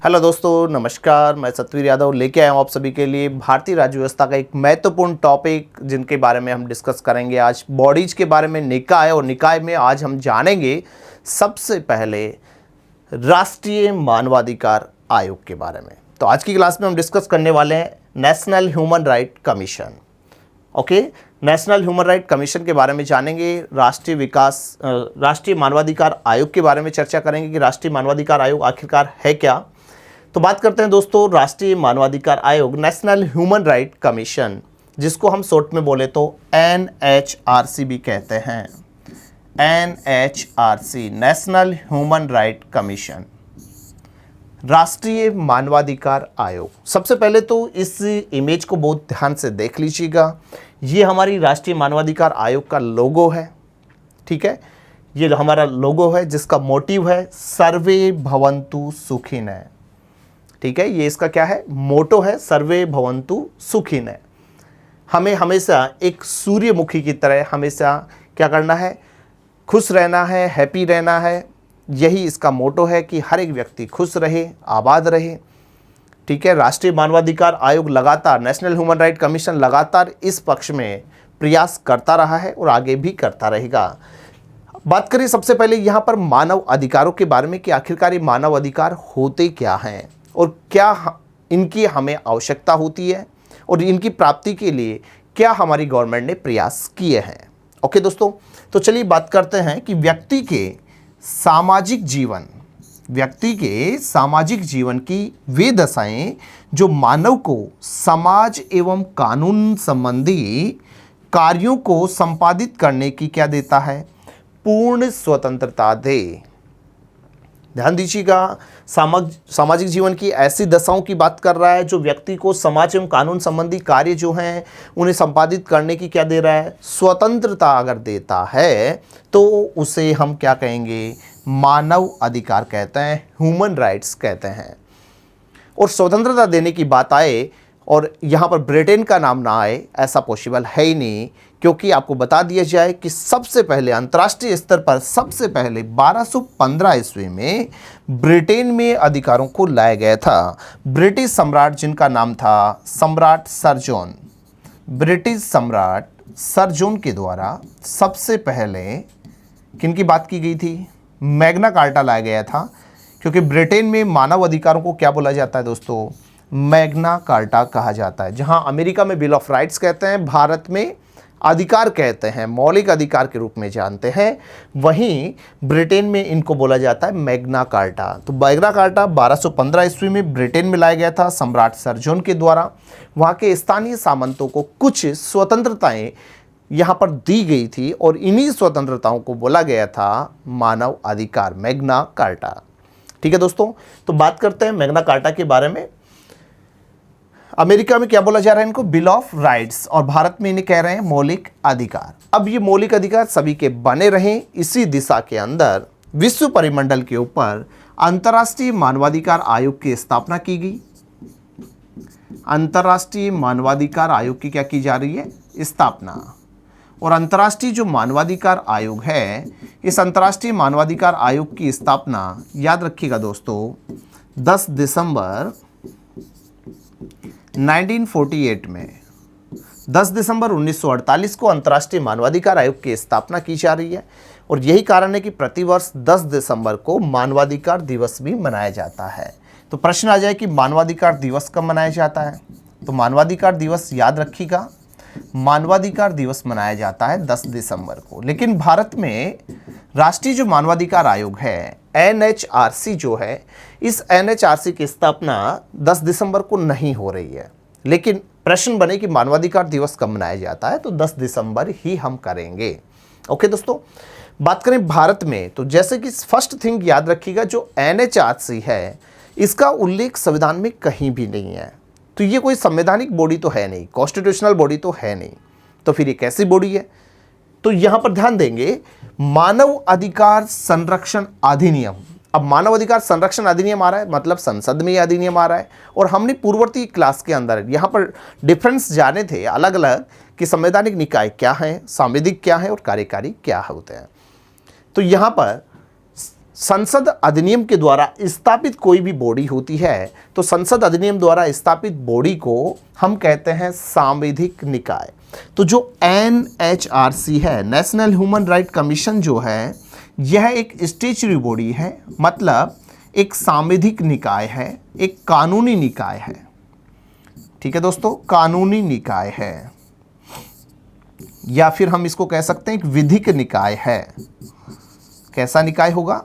Hello दोस्तों, नमस्कार। मैं सतवीर यादव लेके आया हूँ आप सभी के लिए भारतीय राज्य व्यवस्था का एक महत्वपूर्ण टॉपिक, जिनके बारे में हम डिस्कस करेंगे आज बॉडीज के बारे में, निकाय। और निकाय में आज हम जानेंगे सबसे पहले राष्ट्रीय मानवाधिकार आयोग के बारे में। तो आज की क्लास में हम डिस्कस करने वाले हैं national human right commission. Okay, national human right commission के बारे में जानेंगे, राष्ट्रीय मानवाधिकार आयोग के बारे में चर्चा करेंगे कि राष्ट्रीय मानवाधिकार आयोग आखिरकार है क्या। तो बात करते हैं दोस्तों राष्ट्रीय मानवाधिकार आयोग, नेशनल ह्यूमन राइट कमीशन, जिसको हम शॉर्ट में बोले तो NHRC भी कहते हैं। NHRC, national human right commission, राष्ट्रीय मानवाधिकार आयोग। सबसे पहले तो इस इमेज को बहुत ध्यान से देख लीजिएगा। ये हमारी राष्ट्रीय मानवाधिकार आयोग का लोगो है, ठीक है। ये हमारा लोगो है जिसका मोटिव है सर्वे भवन्तु सुखिनः, ठीक है। ये इसका क्या है, मोटो है, सर्वे भवन्तु सुखिनः। हमें हमेशा एक सूर्यमुखी की तरह हमेशा क्या करना है, खुश रहना है, हैप्पी रहना है। यही इसका मोटो है कि हर एक व्यक्ति खुश रहे, आबाद रहे, ठीक है। राष्ट्रीय मानवाधिकार आयोग लगातार, नेशनल ह्यूमन राइट कमीशन लगातार इस पक्ष में प्रयास करता रहा है और आगे भी करता रहेगा। बात करें सबसे पहले यहाँ पर मानव अधिकारों के बारे में कि आखिरकार ये मानव अधिकार होते क्या हैं और क्या इनकी हमें आवश्यकता होती है और इनकी प्राप्ति के लिए क्या हमारी गवर्नमेंट ने प्रयास किए हैं। ओके दोस्तों, तो चलिए बात करते हैं कि व्यक्ति के सामाजिक जीवन की वे दशाएं जो मानव को समाज एवं कानून संबंधी कार्यों को संपादित करने की क्या देता है, पूर्ण स्वतंत्रता दे। ध्यान दीजिएगा, सामाजिक जीवन की ऐसी दशाओं की बात कर रहा है जो व्यक्ति को समाज एवं कानून संबंधी कार्य जो हैं उन्हें संपादित करने की क्या दे रहा है, स्वतंत्रता अगर देता है तो उसे हम क्या कहेंगे, मानव अधिकार कहते हैं, ह्यूमन राइट्स कहते हैं। और स्वतंत्रता देने की बात आए और यहाँ पर ब्रिटेन का नाम ना आए, ऐसा पॉसिबल है ही नहीं, क्योंकि आपको बता दिया जाए कि सबसे पहले अंतर्राष्ट्रीय स्तर पर सबसे पहले 1215 ईस्वी में ब्रिटेन में अधिकारों को लाया गया था। ब्रिटिश सम्राट जिनका नाम था सम्राट सर जॉन, ब्रिटिश सम्राट सर जॉन के द्वारा सबसे पहले किनकी बात की गई थी, मैग्ना कार्टा लाया गया था। क्योंकि ब्रिटेन में मानव अधिकारों को क्या बोला जाता है दोस्तों, मैग्ना कार्टा कहा जाता है। जहां अमेरिका में बिल ऑफ राइट्स कहते हैं, भारत में अधिकार कहते हैं, मौलिक अधिकार के रूप में जानते हैं, वहीं ब्रिटेन में इनको बोला जाता है मैग्ना कार्टा। तो मैग्ना कार्टा 1215 ईस्वी में ब्रिटेन में लाया गया था सम्राट सर जॉन के द्वारा। वहाँ के स्थानीय सामंतों को कुछ स्वतंत्रताएं यहाँ पर दी गई थी और इन्हीं स्वतंत्रताओं को बोला गया था मानव अधिकार, मैग्ना कार्टा, ठीक है दोस्तों। तो बात करते हैं मैग्ना कार्टा के बारे में। अमेरिका में क्या बोला जा रहा है इनको, बिल ऑफ राइट्स, और भारत में इन्हें कह रहे हैं मौलिक अधिकार। अब ये मौलिक अधिकार सभी के बने रहें, इसी दिशा के अंदर विश्व परिमंडल के ऊपर अंतर्राष्ट्रीय मानवाधिकार आयोग की स्थापना की गई। अंतर्राष्ट्रीय मानवाधिकार आयोग की क्या की जा रही है, स्थापना। और अंतर्राष्ट्रीय जो मानवाधिकार आयोग है, इस अंतर्राष्ट्रीय मानवाधिकार आयोग की स्थापना याद रखिएगा दोस्तों 10 दिसंबर 1948 में, 10 दिसंबर 1948 को अंतर्राष्ट्रीय मानवाधिकार आयोग की स्थापना की जा रही है। और यही कारण है कि प्रतिवर्ष 10 दिसंबर को मानवाधिकार दिवस भी मनाया जाता है। तो प्रश्न आ जाए कि मानवाधिकार दिवस कब मनाया जाता है, तो मानवाधिकार दिवस याद रखिएगा, मानवाधिकार दिवस मनाया जाता है 10 दिसंबर को। लेकिन भारत में राष्ट्रीय जो मानवाधिकार आयोग है, NHRC जो है, इस NHRC की स्थापना 10 दिसंबर को नहीं हो रही है। लेकिन प्रश्न बने कि मानवाधिकार दिवस कब मनाया जाता है, तो 10 दिसंबर ही हम करेंगे। ओके दोस्तों, बात करें भारत में, तो जैसे कि फर्स्ट थिंग याद रखिएगा, जो NHRC है इसका उल्लेख संविधान में कहीं भी नहीं है। तो ये कोई संवैधानिक बॉडी तो है नहीं, कॉन्स्टिट्यूशनल बॉडी तो है नहीं, तो फिर ये कैसी बॉडी है। तो यहां पर ध्यान देंगे, मानव अधिकार संरक्षण अधिनियम। अब मानव अधिकार संरक्षण अधिनियम आ रहा है, मतलब संसद में ये अधिनियम आ रहा है। और हमने पूर्ववर्ती क्लास के अंदर यहां पर डिफरेंस जाने थे अलग अलग कि संवैधानिक निकाय क्या है, सांविधिक क्या है और कार्यकारी क्या होते हैं। तो यहां पर संसद अधिनियम के द्वारा स्थापित कोई भी बॉडी होती है तो संसद अधिनियम द्वारा स्थापित बॉडी को हम कहते हैं सांविधिक निकाय। तो जो NHRC है, नेशनल ह्यूमन राइट कमीशन जो है, यह एक स्टैच्यूटरी बॉडी है, मतलब एक सांविधिक निकाय है, एक कानूनी निकाय है। ठीक है दोस्तों, कानूनी निकाय है, या फिर हम इसको कह सकते हैं एक विधिक निकाय है। कैसा निकाय होगा?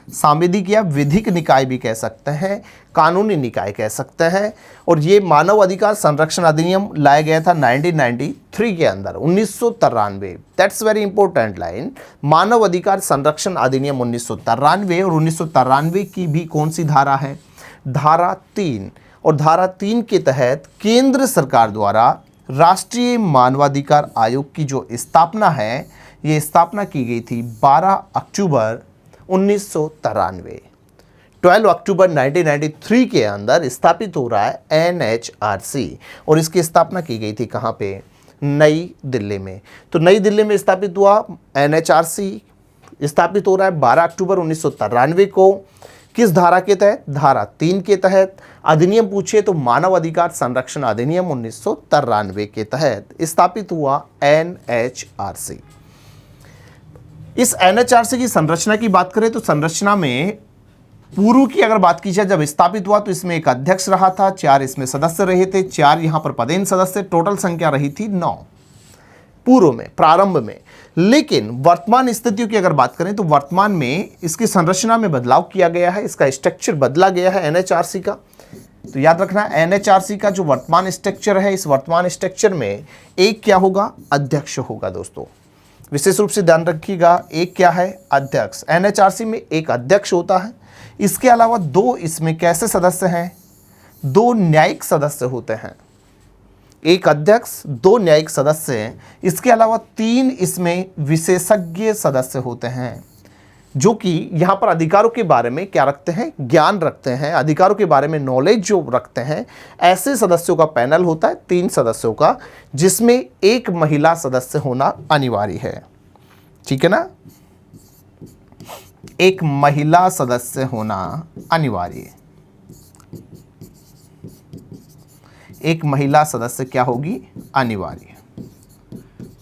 सांविधिक या विधिक निकाय भी कह सकते हैं, कानूनी निकाय कह सकते हैं। और ये मानव अधिकार संरक्षण अधिनियम लाया गया था 1993 के अंदर, 1993। That's very important line. मानव अधिकार संरक्षण अधिनियम 1993, और 1993 की भी कौन सी धारा है? धारा 3। और धारा 3 के तहत केंद्र सरकार द्वारा राष्ट्रीय मानवाधिकार आयोग की जो स्थापना है, ये स्थापना की गई थी 12 अक्टूबर 1993। 12 अक्टूबर 1993 के अंदर स्थापित हो रहा है NHRC, और इसकी स्थापना की गई थी कहाँ पे? नई दिल्ली में। तो नई दिल्ली में स्थापित हुआ NHRC, स्थापित हो रहा है 12 अक्टूबर 1993 को। किस धारा के तहत? धारा 3 के तहत। अधिनियम पूछे तो मानव अधिकार संरक्षण अधिनियम 1993 के तहत स्थापित हुआ NHRC। इस NHRC की संरचना की बात करें तो संरचना में पूर्व की अगर बात की जाए, जब स्थापित हुआ तो इसमें एक अध्यक्ष रहा था, 4 इसमें सदस्य रहे थे, 4 यहाँ पर पदेन सदस्य, टोटल संख्या रही थी 9 पूर्व में, प्रारंभ में। लेकिन वर्तमान स्थितियों की अगर बात करें तो वर्तमान में इसकी संरचना में बदलाव किया गया है, इसका स्ट्रक्चर बदला गया है NHRC का। तो याद रखना, NHRC का जो वर्तमान स्ट्रक्चर है, इस वर्तमान स्ट्रक्चर में एक क्या होगा? अध्यक्ष होगा दोस्तों, विशेष रूप से ध्यान रखिएगा। एक क्या है? अध्यक्ष। NHRC में एक अध्यक्ष होता है। इसके अलावा 2 इसमें कैसे सदस्य हैं? 2 न्यायिक सदस्य होते हैं। एक अध्यक्ष, 2 न्यायिक सदस्य हैं। इसके अलावा 3 इसमें विशेषज्ञ सदस्य होते हैं, जो कि यहाँ पर अधिकारों के बारे में क्या रखते हैं? ज्ञान रखते हैं, अधिकारों के बारे में नॉलेज जो रखते हैं। ऐसे सदस्यों का पैनल होता है 3 सदस्यों का, जिसमें एक महिला सदस्य होना अनिवार्य है। ठीक है ना? एक महिला सदस्य होना अनिवार्य है। एक महिला सदस्य क्या होगी? अनिवार्य।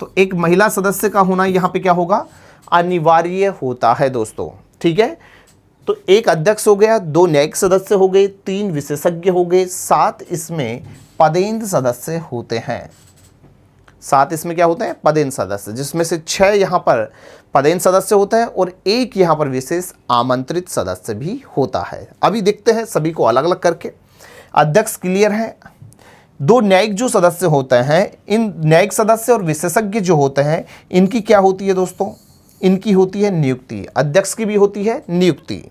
तो एक महिला सदस्य का होना यहां पे क्या होगा? अनिवार्य होता है दोस्तों। ठीक है, तो एक अध्यक्ष हो गया, 2 न्यायिक सदस्य हो गए, 3 विशेषज्ञ हो गए, 7 इसमें पदेन सदस्य होते हैं। 7 इसमें क्या होते हैं? पदेन सदस्य, जिसमें से 6 यहाँ पर पदेन सदस्य होता है और 1 यहाँ पर विशेष आमंत्रित सदस्य भी होता है। अभी देखते हैं सभी को अलग अलग करके। अध्यक्ष क्लियर है। 2 न्यायिक जो सदस्य होते हैं, इन न्यायिक सदस्य और विशेषज्ञ जो होते हैं, इनकी क्या होती है दोस्तों? इनकी होती है नियुक्ति। अध्यक्ष की भी होती है नियुक्ति,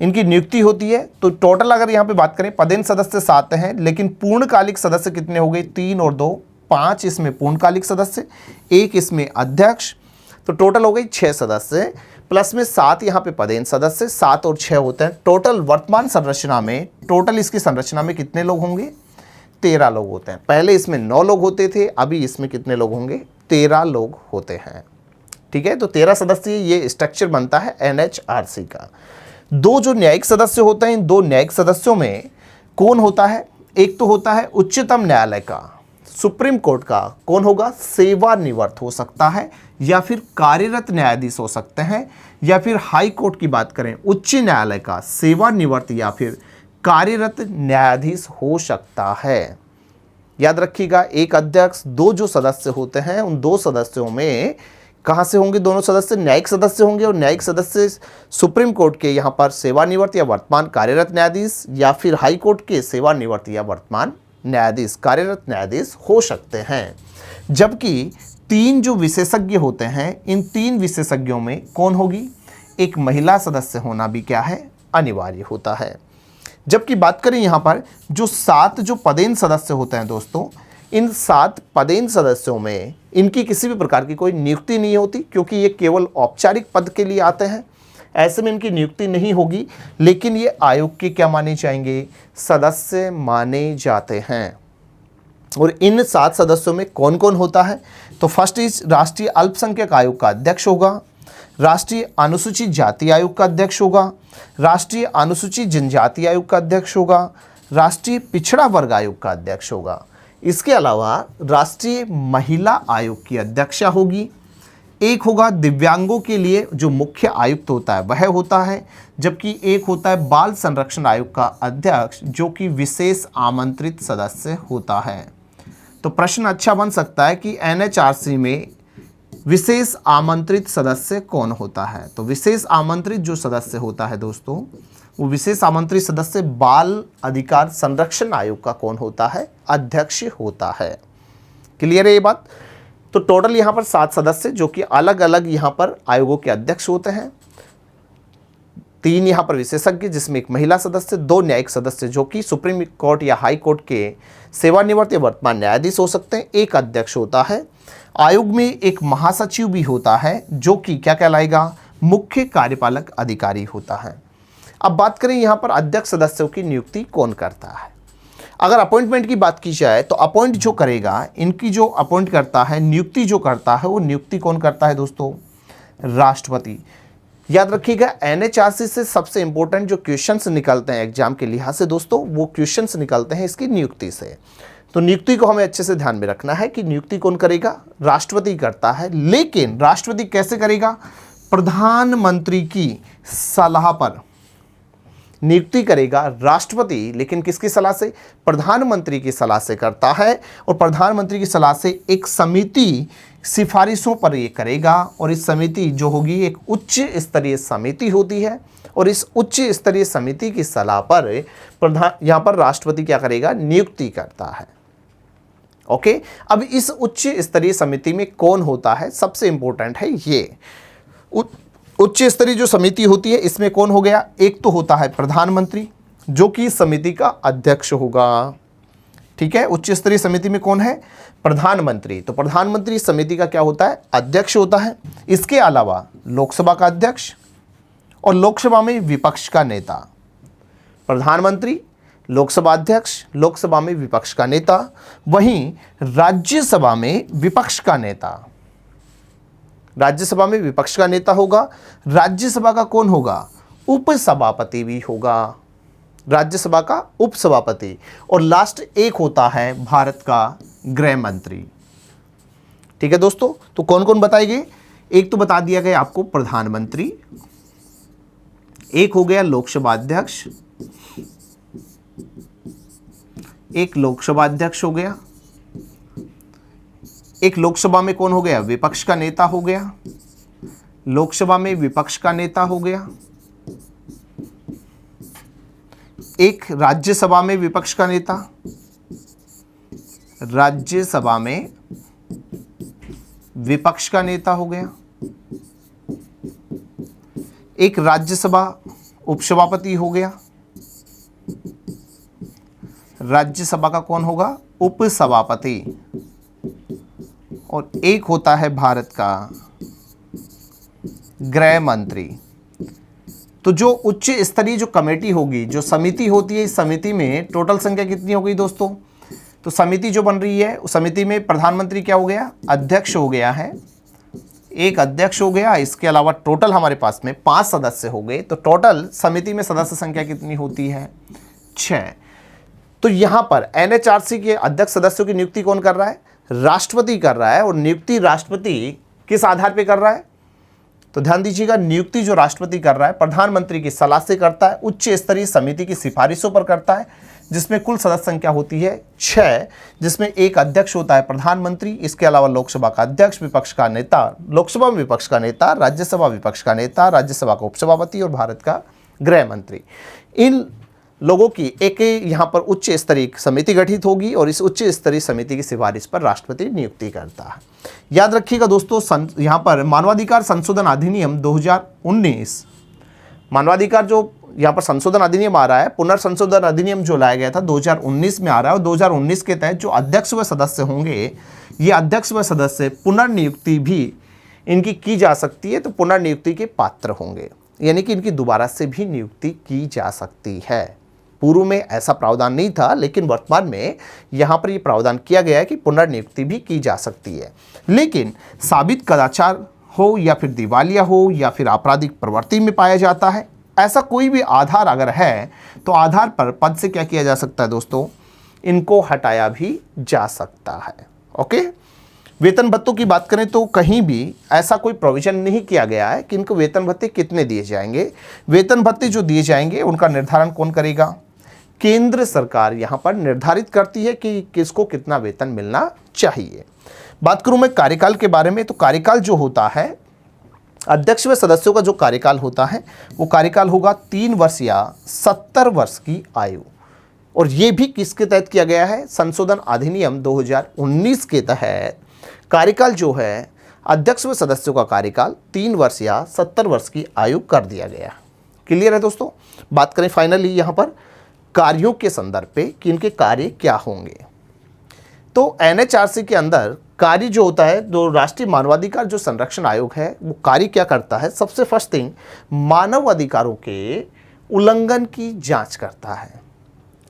इनकी नियुक्ति होती है। तो टोटल अगर यहाँ पे बात करें, पदेन सदस्य 7 हैं, लेकिन पूर्णकालिक सदस्य कितने हो गए? 3 और 2 5 इसमें पूर्णकालिक सदस्य, 1 इसमें अध्यक्ष, तो टोटल हो गई 6 सदस्य, प्लस में 7 यहाँ पे पदेन सदस्य, 7 और 6 होते हैं। टोटल वर्तमान संरचना में, टोटल इसकी संरचना में कितने लोग होंगे? 13 लोग होते हैं। पहले इसमें 9 लोग होते थे, अभी इसमें कितने लोग होंगे? 13 लोग होते हैं। ठीक है, तो 13 सदस्यीय ये स्ट्रक्चर बनता है NHRC का। 2 जो न्यायिक सदस्य होते हैं, इन 2 न्यायिक सदस्यों में कौन होता है? एक तो होता है उच्चतम न्यायालय का, सुप्रीम कोर्ट का। कौन होगा? सेवानिवृत्त हो सकता है, या फिर कार्यरत न्यायाधीश हो सकते हैं, या फिर हाई कोर्ट की बात करें, उच्च न्यायालय का सेवानिवृत्त या फिर कार्यरत न्यायाधीश हो सकता है। याद रखिएगा, एक अध्यक्ष, 2 जो सदस्य होते हैं, उन 2 सदस्यों में कहाँ से होंगे? दोनों सदस्य न्यायिक सदस्य होंगे, और न्यायिक सदस्य सुप्रीम कोर्ट के यहाँ पर सेवानिवृत्त या वर्तमान कार्यरत न्यायाधीश, या फिर हाई कोर्ट के सेवानिवृत्त या वर्तमान न्यायाधीश, कार्यरत न्यायाधीश हो सकते हैं। जबकि 3 जो विशेषज्ञ होते हैं, इन 3 विशेषज्ञों में कौन होगी? एक महिला सदस्य होना भी क्या है? अनिवार्य होता है। जबकि बात करें यहाँ पर जो 7 जो पदेन सदस्य होते हैं दोस्तों, इन 7 पदेन सदस्यों में इनकी किसी भी प्रकार की कोई नियुक्ति नहीं होती, क्योंकि ये केवल औपचारिक पद के लिए आते हैं। ऐसे में इनकी नियुक्ति नहीं होगी, लेकिन ये आयोग के क्या माने जाएंगे? सदस्य माने जाते हैं। और इन 7 सदस्यों में कौन कौन होता है? तो फर्स्ट इज राष्ट्रीय अल्पसंख्यक आयोग का अध्यक्ष होगा, राष्ट्रीय अनुसूचित जाति आयोग का अध्यक्ष होगा, राष्ट्रीय अनुसूचित जनजाति आयोग का अध्यक्ष होगा, राष्ट्रीय पिछड़ा वर्ग आयोग का अध्यक्ष होगा। इसके अलावा राष्ट्रीय महिला आयोग की अध्यक्षा होगी। एक होगा दिव्यांगों के लिए जो मुख्य आयुक्त होता है वह होता है, जबकि एक होता है बाल संरक्षण आयोग का अध्यक्ष जो कि विशेष आमंत्रित सदस्य होता है। तो प्रश्न अच्छा बन सकता है कि एनएचआरसी में विशेष आमंत्रित सदस्य कौन होता है। तो विशेष आमंत्रित जो सदस्य होता है दोस्तों, वो विशेष आमंत्रित सदस्य बाल अधिकार संरक्षण आयोग का कौन होता है, अध्यक्ष होता है। क्लियर है ये बात। तो टोटल यहाँ पर 7 सदस्य जो कि अलग अलग यहाँ पर आयोगों के अध्यक्ष होते हैं। 3 यहाँ पर विशेषज्ञ जिसमें एक महिला सदस्य, 2 न्यायिक सदस्य जो कि सुप्रीम कोर्ट या हाई कोर्ट के सेवानिवृत्त या वर्तमान न्यायाधीश हो सकते हैं, एक अध्यक्ष होता है। आयोग में एक महासचिव भी होता है जो कि क्या कहलाएगा, मुख्य कार्यपालक अधिकारी होता है। अब बात करें यहाँ पर अध्यक्ष सदस्यों की नियुक्ति कौन करता है। अगर अपॉइंटमेंट की बात की जाए तो अपॉइंट जो करेगा, इनकी जो अपॉइंट करता है, नियुक्ति जो करता है, वो नियुक्ति कौन करता है दोस्तों, राष्ट्रपति। याद रखिएगा एनएचआरसी से सबसे इंपॉर्टेंट जो क्वेश्चंस निकलते हैं एग्जाम के लिहाज से दोस्तों, वो क्वेश्चंस निकलते हैं इसकी नियुक्ति से। तो नियुक्ति को हमें अच्छे से ध्यान में रखना है कि नियुक्ति कौन करेगा, राष्ट्रपति करता है। लेकिन राष्ट्रपति कैसे करेगा, प्रधानमंत्री की सलाह पर नियुक्ति करेगा राष्ट्रपति, लेकिन किसकी सलाह से, प्रधानमंत्री की सलाह से करता है। और प्रधानमंत्री की सलाह से एक समिति सिफारिशों पर ये करेगा, और इस समिति जो होगी एक उच्च स्तरीय समिति होती है, और इस उच्च स्तरीय समिति की सलाह पर यहाँ पर राष्ट्रपति क्या करेगा, नियुक्ति करता है। ओके, अब इस उच्च स्तरीय समिति में कौन होता है, सबसे इंपॉर्टेंट है ये उच्च स्तरीय जो समिति होती है, इसमें कौन हो गया, एक तो होता है प्रधानमंत्री जो कि समिति का अध्यक्ष होगा। ठीक है, उच्च स्तरीय समिति में कौन है, प्रधानमंत्री। तो प्रधानमंत्री समिति का क्या होता है, अध्यक्ष होता है। इसके अलावा लोकसभा का अध्यक्ष और लोकसभा में विपक्ष का नेता। प्रधानमंत्री, लोकसभा अध्यक्ष, लोकसभा में विपक्ष का नेता। वहीं राज्यसभा में विपक्ष का नेता, राज्यसभा में विपक्ष का नेता होगा। राज्यसभा का कौन होगा, उपसभापति भी होगा, राज्यसभा का उपसभापति। और लास्ट एक होता है भारत का गृह मंत्री। ठीक है दोस्तों, तो कौन कौन बताएंगे, एक तो बता दिया गया आपको प्रधानमंत्री, एक हो गया लोकसभा अध्यक्ष, एक लोकसभा अध्यक्ष हो गया, एक लोकसभा में कौन हो गया, विपक्ष का नेता हो गया, लोकसभा में विपक्ष का नेता हो गया, एक राज्यसभा में विपक्ष का नेता, राज्यसभा में विपक्ष का नेता हो गया, एक राज्यसभा उपसभापति हो गया, राज्यसभा का कौन होगा, उपसभापति, और एक होता है भारत का गृह मंत्री। तो जो उच्च स्तरीय जो कमेटी होगी, जो समिति होती है, इस समिति में टोटल संख्या कितनी हो गई दोस्तों, तो समिति जो बन रही है उस समिति में प्रधानमंत्री क्या हो गया, अध्यक्ष हो गया है, एक अध्यक्ष हो गया। इसके अलावा टोटल हमारे पास में 5 सदस्य हो गए। तो टोटल समिति में सदस्य संख्या कितनी होती है, 6। तो यहां पर एनएचआरसी के अध्यक्ष सदस्यों की नियुक्ति कौन कर रहा है, राष्ट्रपति कर रहा है। और नियुक्ति राष्ट्रपति किस आधार पे कर रहा है, तो ध्यान दीजिएगा, नियुक्ति जो राष्ट्रपति कर रहा है प्रधानमंत्री की सलाह से करता है, उच्च स्तरीय समिति की सिफारिशों पर करता है, जिसमें कुल सदस्य संख्या होती है 6, जिसमें एक अध्यक्ष होता है प्रधानमंत्री। इसके अलावा लोकसभा का अध्यक्ष, विपक्ष का नेता, लोकसभा में विपक्ष का नेता, राज्यसभा विपक्ष का नेता, राज्यसभा का उपसभापति और भारत का गृह मंत्री। इन लोगों की एक यहाँ पर उच्च स्तरीय समिति गठित होगी, और इस उच्च स्तरीय समिति की सिफारिश पर राष्ट्रपति नियुक्ति करता है। याद रखिएगा दोस्तों, यहाँ पर मानवाधिकार संशोधन अधिनियम 2019, मानवाधिकार जो यहाँ पर संशोधन अधिनियम आ रहा है, पुनर्संशोधन अधिनियम जो लाया गया था 2019 में आ रहा है, और 2019 के तहत जो अध्यक्ष व सदस्य होंगे, ये अध्यक्ष व सदस्य पुनर्नियुक्ति भी इनकी की जा सकती है, तो पुनर्नियुक्ति के पात्र होंगे, यानी कि इनकी दोबारा से भी नियुक्ति की जा सकती है। पूर्व में ऐसा प्रावधान नहीं था, लेकिन वर्तमान में यहाँ पर ये प्रावधान किया गया है कि पुनर्नियुक्ति भी की जा सकती है। लेकिन साबित कदाचार हो या फिर दिवालिया हो या फिर आपराधिक प्रवृत्ति में पाया जाता है, ऐसा कोई भी आधार अगर है तो आधार पर पद से क्या किया जा सकता है दोस्तों, इनको हटाया भी जा सकता है। ओके, वेतन भत्तों की बात करें तो कहीं भी ऐसा कोई प्रोविजन नहीं किया गया है कि इनको वेतन भत्ते कितने दिए जाएंगे। वेतन भत्ते जो दिए जाएंगे उनका निर्धारण कौन करेगा, केंद्र सरकार यहां पर निर्धारित करती है कि किसको कितना वेतन मिलना चाहिए। बात करूं मैं कार्यकाल के बारे में, तो कार्यकाल जो होता है, अध्यक्ष व सदस्यों का जो कार्यकाल होता है वो कार्यकाल होगा 3 वर्ष या 70 वर्ष की आयु। और ये भी किसके तहत किया गया है, संशोधन अधिनियम 2019 के तहत कार्यकाल जो है अध्यक्ष व सदस्यों का कार्यकाल 3 वर्ष या 70 वर्ष की आयु कर दिया गया। क्लियर है दोस्तों। बात करें फाइनली यहाँ पर कार्यों के संदर्भ पे कि इनके कार्य क्या होंगे, तो एनएचआरसी के अंदर कार्य जो होता है, जो राष्ट्रीय मानवाधिकार जो संरक्षण आयोग है वो कार्य क्या करता है, सबसे फर्स्ट थिंग मानव अधिकारों के उल्लंघन की जांच करता है।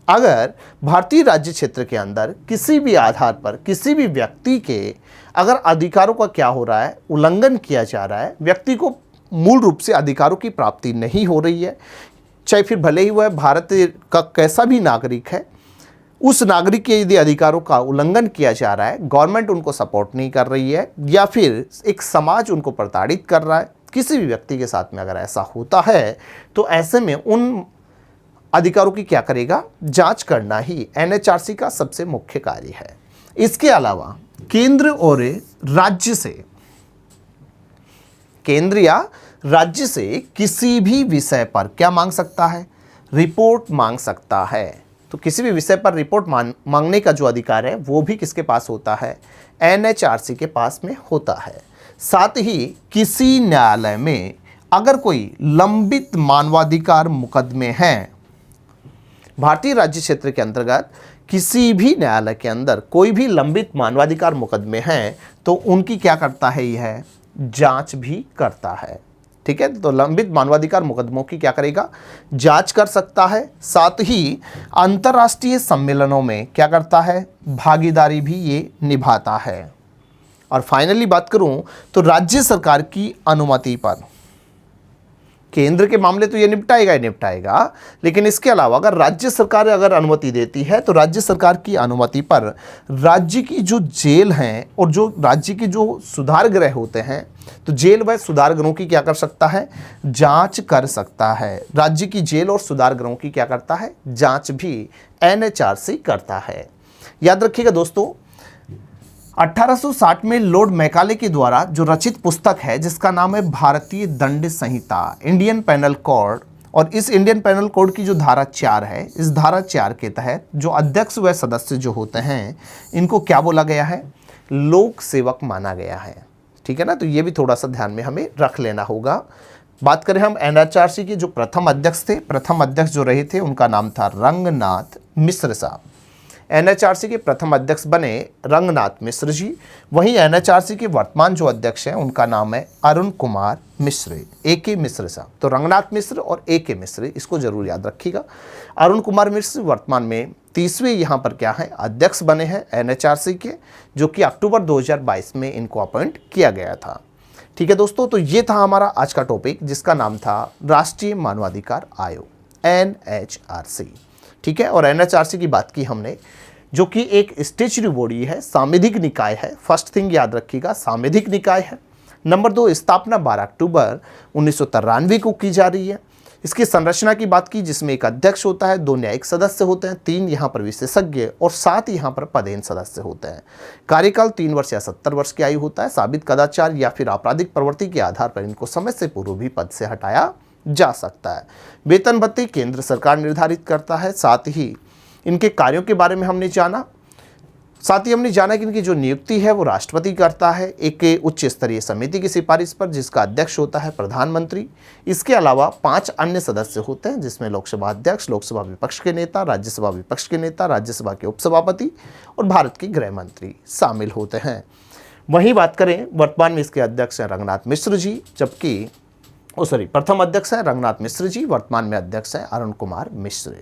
अगर भारतीय राज्य क्षेत्र के अंदर किसी भी आधार पर किसी भी व्यक्ति के अगर अधिकारों का क्या हो रहा है, उल्लंघन किया जा रहा है, व्यक्ति को मूल रूप से अधिकारों की प्राप्ति नहीं हो रही है, चाहे फिर भले ही वह भारत का कैसा भी नागरिक है, उस नागरिक के यदि अधिकारों का उल्लंघन किया जा रहा है, गवर्नमेंट उनको सपोर्ट नहीं कर रही है या फिर एक समाज उनको प्रताड़ित कर रहा है, किसी भी व्यक्ति के साथ में अगर ऐसा होता है तो ऐसे में उन अधिकारों की क्या करेगा, जांच करना ही एनएचआरसी का सबसे मुख्य कार्य है। इसके अलावा केंद्र और राज्य से, केंद्र या राज्य से किसी भी विषय पर क्या मांग सकता है, रिपोर्ट मांग सकता है। तो किसी भी विषय पर रिपोर्ट मांगने का जो अधिकार है वो भी किसके पास होता है, एनएचआरसी के पास में होता है। साथ ही किसी न्यायालय में अगर कोई लंबित मानवाधिकार मुकदमे हैं, भारतीय राज्य क्षेत्र के अंतर्गत किसी भी न्यायालय के अंदर कोई भी लंबित मानवाधिकार मुकदमे हैं तो उनकी क्या करता है, यह जांच भी करता है। ठीक है, तो लंबित मानवाधिकार मुकदमों की क्या करेगा, जांच कर सकता है। साथ ही अंतर्राष्ट्रीय सम्मेलनों में क्या करता है, भागीदारी भी ये निभाता है। और फाइनली बात करूं तो राज्य सरकार की अनुमति पर, केंद्र के मामले तो ये निपटाएगा ही निपटाएगा, लेकिन इसके अलावा अगर राज्य सरकार अगर अनुमति देती है तो राज्य सरकार की अनुमति पर राज्य की जो जेल हैं और जो राज्य के जो सुधार गृह होते हैं, तो जेल व सुधार गृहों की क्या कर सकता है, जांच कर सकता है। राज्य की जेल और सुधार गृहों की क्या करता है, जांच भी एनएचआरसी करता है। याद रखिएगा दोस्तों, 1860 में लॉर्ड मैकाले के द्वारा जो रचित पुस्तक है जिसका नाम है भारतीय दंड संहिता, इंडियन पेनल कोड, और इस इंडियन पेनल कोड की जो धारा 4 है, इस धारा 4 के तहत जो अध्यक्ष व सदस्य जो होते हैं इनको क्या बोला गया है, लोक सेवक माना गया है। ठीक है ना, तो ये भी थोड़ा सा ध्यान में हमें रख लेना होगा। बात करें हम एनएचआरसी के जो प्रथम अध्यक्ष थे, प्रथम अध्यक्ष जो रहे थे उनका नाम था रंगनाथ मिश्र साहब। एनएचआरसी के प्रथम अध्यक्ष बने रंगनाथ मिश्र जी। वहीं एनएचआरसी के वर्तमान जो अध्यक्ष हैं उनका नाम है अरुण कुमार मिश्र, ए.के. मिश्र साहब। तो रंगनाथ मिश्र और ए.के. मिश्र, इसको जरूर याद रखिएगा। अरुण कुमार मिश्र वर्तमान में 30वें यहाँ पर क्या है, अध्यक्ष बने हैं एनएचआरसी के, जो कि अक्टूबर 2022 में इनको अपॉइंट किया गया था। ठीक है दोस्तों, तो ये था हमारा आज का टॉपिक जिसका नाम था राष्ट्रीय मानवाधिकार आयोग, एनएचआरसी। ठीक है, और एनएचआरसी की बात की हमने, जो कि एक स्टैट्यूटरी बॉडी है, सांविधिक निकाय है। फर्स्ट थिंग याद रखिएगा, सांविधिक निकाय है। नंबर 2, स्थापना 12 अक्टूबर 1993 को की जा रही है। इसकी संरचना की बात की जिसमें एक अध्यक्ष होता है, 2 न्यायिक सदस्य होते हैं, 3 यहाँ पर विशेषज्ञ और 7 यहाँ पर पदेन सदस्य होते हैं। कार्यकाल 3 वर्ष या 70 वर्ष की आयु होता है। साबित कदाचार या फिर आपराधिक प्रवृत्ति के आधार पर इनको समय से पूर्व भी पद से हटाया जा सकता है। वेतन भत्ते केंद्र सरकार निर्धारित करता है। साथ ही इनके कार्यों के बारे में हमने जाना, साथ ही हमने जाना कि इनकी जो नियुक्ति है वो राष्ट्रपति करता है एक उच्च स्तरीय समिति की सिफारिश पर, जिसका अध्यक्ष होता है प्रधानमंत्री। इसके अलावा 5 अन्य सदस्य होते हैं जिसमें लोकसभा अध्यक्ष, लोकसभा विपक्ष के नेता, राज्यसभा विपक्ष के नेता, राज्यसभा के उपसभापति और भारत के गृह मंत्री शामिल होते हैं। वहीं बात करें वर्तमान में इसके अध्यक्ष हैं रंगनाथ मिश्र जी, जबकि प्रथम अध्यक्ष है रंगनाथ मिश्र जी, वर्तमान में अध्यक्ष है अरुण कुमार मिश्र।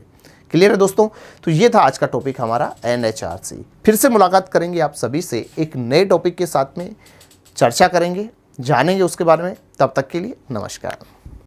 क्लियर है दोस्तों, तो ये था आज का टॉपिक हमारा एनएचआरसी। फिर से मुलाकात करेंगे आप सभी से एक नए टॉपिक के साथ में, चर्चा करेंगे। जानेंगे उसके बारे में। तब तक के लिए नमस्कार।